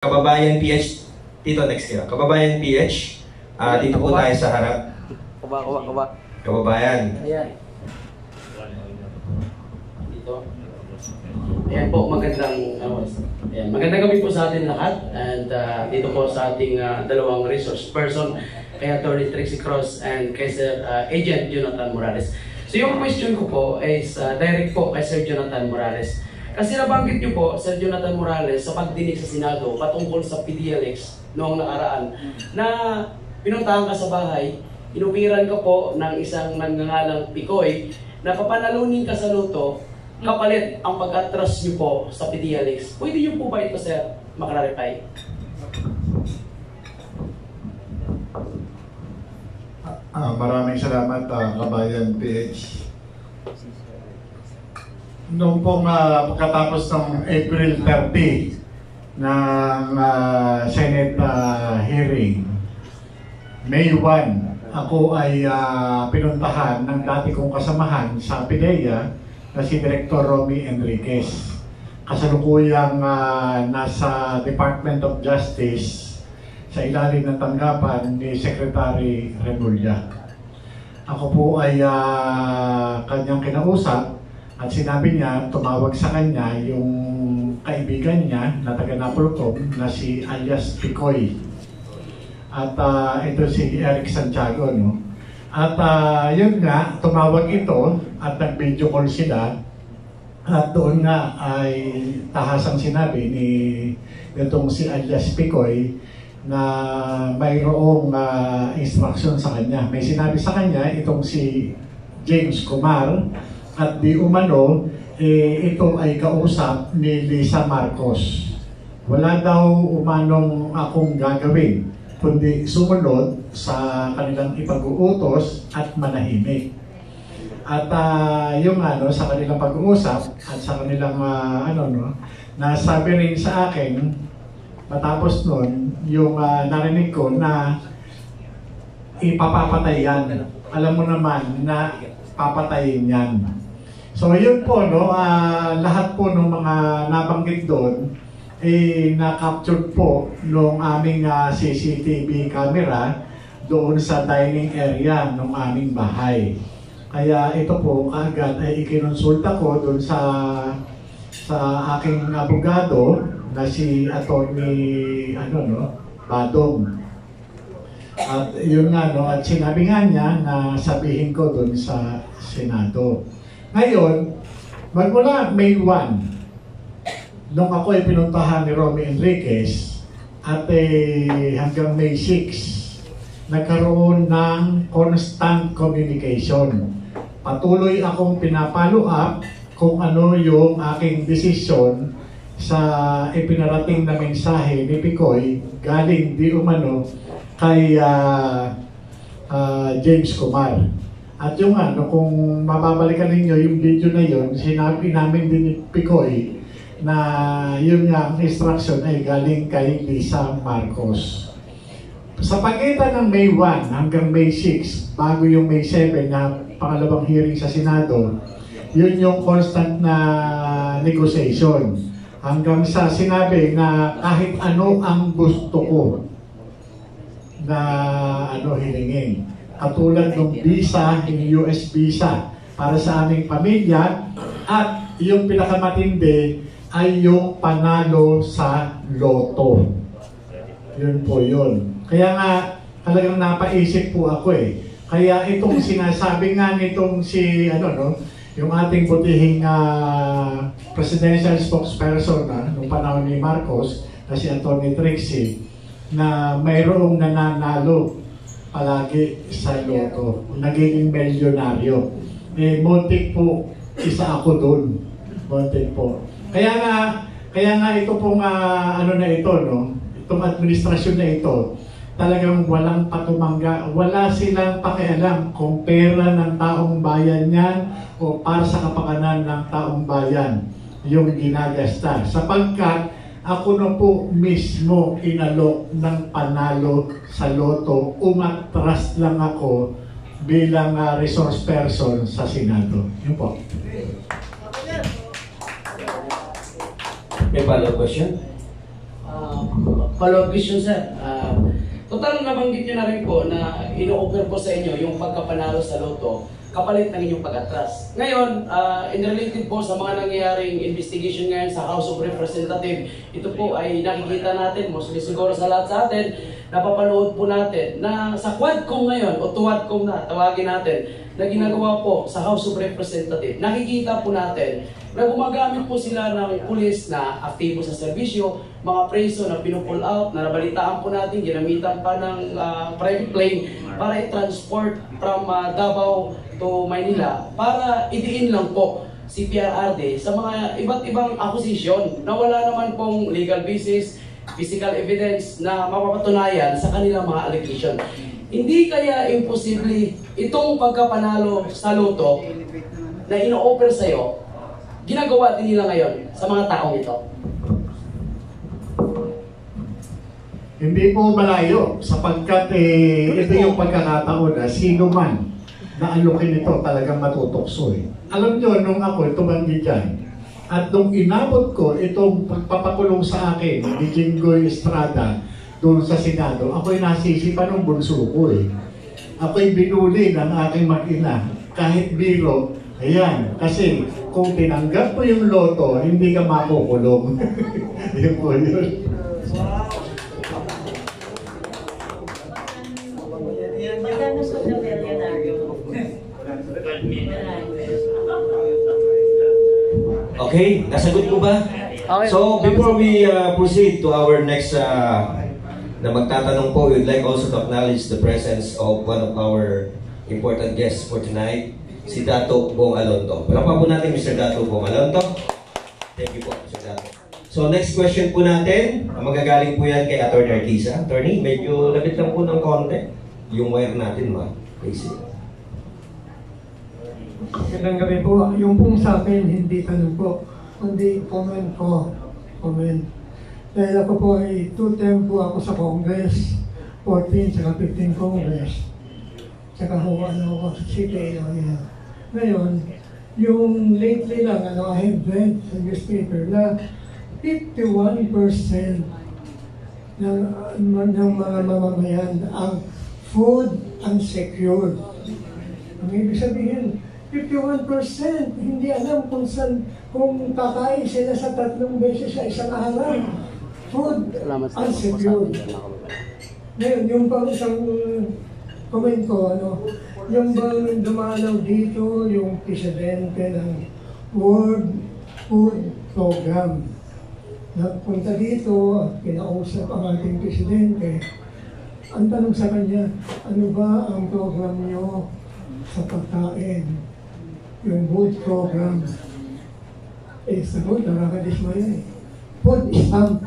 Kababayan PH, dito next year. Kababayan PH, dito po tayo sa harap. Kababayan. Ayan. Dito. Ayan po, magandang gabi po sa atin lahat. And dito po sa ating dalawang resource person, kay Attorney Trixie Cross and kay Sir Agent Jonathan Morales. So yung question ko po is direct po kay Sir Jonathan Morales. Kasi nabanggit niyo po, Sir Jonathan Morales, sa pagdinig sa Senado patungkol sa PDLX noong nakaraan, na pinuntahan ka sa bahay, inupiran ka po ng isang nagngangalang Picoy na papanalunin ka sa loto, kapalit ang pag-atras niyo po sa PDLX. Pwede niyo po ba ito, Sir, maklarify? Maraming salamat, Kabayan PH. Noong pong pagkatapos ng April 30 ng Senate hearing, May 1, ako ay pinuntahan ng dati kong kasamahan sa PIDEA na si Director Romy Enriquez. Kasalukuyang nasa Department of Justice sa ilalim ng tanggapan ni Secretary Remulla. Ako po ay kanyang kinausap. At sinabi niya, tumawag sa kanya yung kaibigan niya na taga-Napolcom na si alias Picoy. At ito si Eric Santiago, no? At yun nga, tumawag ito at nag-video call sila. At doon nga ay tahasang sinabi ni itong si alias Picoy na mayroong instruction sa kanya. May sinabi sa kanya itong si James Kumar, at di umano, ito ay kausap ni Lisa Marcos. Wala daw umanong akong gagawin, kundi sumunod sa kanilang ipag-uutos at manahimik. At yung sa kanilang pag-uusap at sa kanilang nasabi rin sa akin, matapos nun, yung narinig ko na ipapapatay yan. Alam mo naman na papatayin yan. So yun po, lahat po ng mga nabanggit doon na-captured po nung aming CCTV camera doon sa dining area ng aming bahay. Kaya ito po kaagad ay ikinonsulta ko doon sa aking abogado na si Attorney Badong. At yun nga, at sinabi nga niya na sabihin ko doon sa Senado. Ngayon, magmula May 1, nung ako ay pinuntahan ni Romy Enriquez, at hanggang May 6, nagkaroon ng constant communication. Patuloy akong pinapalo up kung ano yung aking desisyon sa ipinarating na mensahe ni Picoy galing di umano kay James Kumar. At yung kung mababalikan ninyo yung video na yun, sinabi namin din ni Picoy na yun nga, ang instruction ay galing kay Lisa Marcos. Sa pagitan ng May 1 hanggang May 6, bago yung May 7 na pangalawang hearing sa Senado, yun yung constant na negotiation. Hanggang sa sinabi na kahit ano ang gusto ko na hilingin. Katulad ng visa, yung US visa para sa aming pamilya, at yung pinakamatindi ay yung panalo sa loto. Yun po yun. Kaya nga talagang napaisip po ako Kaya itong sinasabi nga nitong si yung ating butihing presidential spokesperson nung panahon ni Marcos, na si Attorney Trixie, na mayroong nananalo palagi sa loto, nagiging milyonaryo. Muntik po, isa ako doon. Muntik po. Kaya nga ito pong itong administrasyon na ito, talagang walang patumangga, wala silang pakialam kung pera ng taong bayan yan o para sa kapakanan ng taong bayan yung ginagasta. Sapagkat ako na po mismo inalok ng panalo sa loto, umatras lang ako bilang resource person sa Senado. Yun po. May follow-up question? follow-up question, sir. Total nabanggit nyo na rin po na ino-offer po sa inyo yung pagkapanalo sa loto kapalit ng inyong pag-atras. Ngayon, in related po sa mga nangyayaring investigation ngayon sa House of Representatives, ito po ay nakikita natin, mostly siguro sa lahat sa atin, napapanood po natin na sa Quadcom ngayon, o Tuwadcom na, tawagin natin, na ginagawa po sa House of Representatives, nakikita po natin na gumagamit po sila ng pulis na aktibo sa serbisyo, mga preso na pinupull out, na nabalitaan po natin, ginamitan pa ng private plane para i-transport from Davao to Maynila para idiin lang po si PRRD sa mga iba't ibang accusation na wala naman pong legal basis, physical evidence na mapapatunayan sa kanilang mga allegation. Hindi kaya imposible itong pagkapanalo sa loto na ino-offer sa'yo, ginagawa din nila ngayon sa mga taong ito? Hindi po malayo sapagkat ito yung pagkakataon na sino man na alukin ito talagang matutokso eh. Alam nyo, nung ako tumanggi dyan, at nung inabot ko itong pagpapakulong sa akin ni Jinggoy Estrada doon sa Senado, ako'y nasisipan ng bunso ko eh. Ako'y binuli ng aking mag-ina, kahit biro. Ayan, kasi kung tinanggap mo yung loto, hindi ka makukulong. Yun po yun. Magkano sa milyonaryo? Okay, nasagot mo ba? Okay. So, before we proceed to our next na magtatanong po, we'd like also to acknowledge the presence of one of our important guests for tonight, si Dato Bong Alonto. Palakpakan po natin Mr. Dato Bong Alonto. Thank you po, Mr. Dato. So, next question po natin, magagaling po yan kay Atty. Artisa. Attorney, medyo labit lang po ng konti. Yung wire natin, basic. Magandang gabi po. Yung pong sa akin, hindi tanong po, kundi comment ko. Comment. Dahil ako po ay 2 term po ako sa Congress, 14 saka 15 Congress. Saka ako sa city. Ngayon, yung lately lang, I have read sa newspaper na 51% ng mga mamamayan ang food unsecured. Ang ibig sabihin, 51% hindi alam kung kakain sila sa 3 beses sa isang araw. Food unsecured. Ngayon, yung pang isang comment ko, yung bang dumalaw dito, yung presidente ng World Food Program. Nagpunta dito, kinausap ang ating presidente. Ang tanong sa kanya, ano ba ang program niyo sa pagkain? Yung food program. Sagot, nakakadismaya eh. Food stamp.